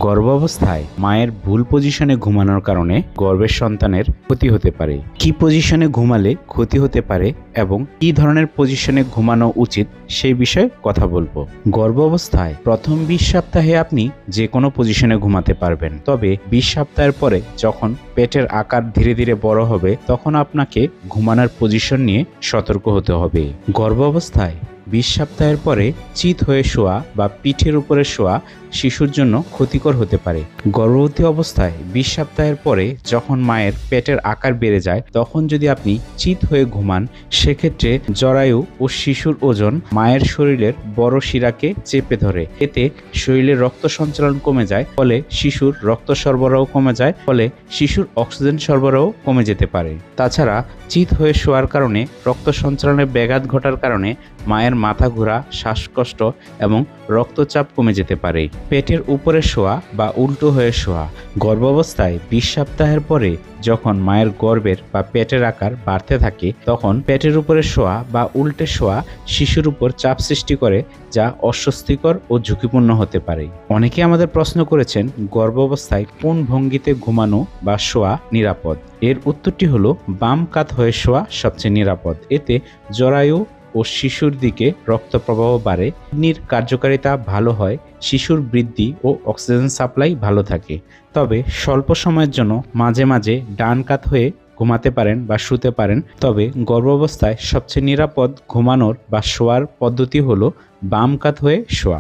গর্ভাবস্থায় মায়ের ভুল পজিশনে ঘুমানোর কারণে গর্ভের সন্তানের ক্ষতি হতে পারে। কি পজিশনে ঘুমালে ক্ষতি হতে পারে এবং কি ধরনের পজিশনে ঘুমানো উচিত সেই বিষয়ে কথা বলবো। গর্ভাবস্থায় প্রথম 20 সপ্তাহে আপনি যে কোনো পজিশনে ঘুমাতে পারবেন, তবে 20 সপ্তাহের পরে যখন পেটের আকার ধীরে ধীরে বড় হবে তখন আপনাকে ঘুমানোর পজিশন নিয়ে সতর্ক হতে হবে। গর্ভাবস্থায় 20 সপ্তাহের পরে চিত হয়ে শোয়া বা পিঠের উপরে শোয়া শিশুর জন্য ক্ষতিকর হতে পারে। গর্ভবতী অবস্থায় 20 সপ্তাহের পরে যখন মায়ের পেটের আকার বেড়ে যায় তখন যদি আপনি চিত হয়ে ঘুমান, সেক্ষেত্রে জরায়ু ও শিশুর ওজন মায়ের শরীরের বড় শিরাকে চেপে ধরে। এতে শরীরের রক্ত সঞ্চালন কমে যায়, ফলে শিশুর রক্ত সরবরাহ কমে যায়, ফলে শিশুর অক্সিজেন সরবরাহ কমে যেতে পারে। তাছাড়া চিত হয়ে শোয়ার কারণে রক্ত সঞ্চালনের ব্যাঘাত ঘটার কারণে মায়ের মাথা ঘোরা, শ্বাসকষ্ট এবং রক্তচাপ কমে যেতে পারে। পেটের উপরে শোয়া বা উল্টো হয়ে শোয়া। গর্ভাবস্থায় 20 সপ্তাহের পরে যখন মায়ের গর্ভের বা পেটের আকার বাড়তে থাকে তখন পেটের উপরে শোয়া বা উল্টে শোয়া শিশুর উপর চাপ সৃষ্টি করে, যা অস্বস্তিকর ও ঝুঁকিপূর্ণ হতে পারে। অনেকে আমাদের প্রশ্ন করেছেন গর্ভাবস্থায় কোন ভঙ্গিতে ঘুমানো বা শোয়া নিরাপদ। এর উত্তরটি হলো বাম কাত হয়ে শোয়া সবচেয়ে নিরাপদ। এতে জরায়ু ও শিশুর দিকে রক্ত প্রবাহ বাড়ে, কিডনির কার্যকারিতা ভালো হয়, শিশুর বৃদ্ধি ও অক্সিজেন সাপ্লাই ভালো থাকে। তবে স্বল্প সময়ের জন্য মাঝে মাঝে ডান কাত হয়ে ঘুমাতে পারেন বা শুতে পারেন। তবে গর্ভাবস্থায় সবচেয়ে নিরাপদ ঘুমানোর বা শোয়ার পদ্ধতি হলো বাম কাত হয়ে শোয়া।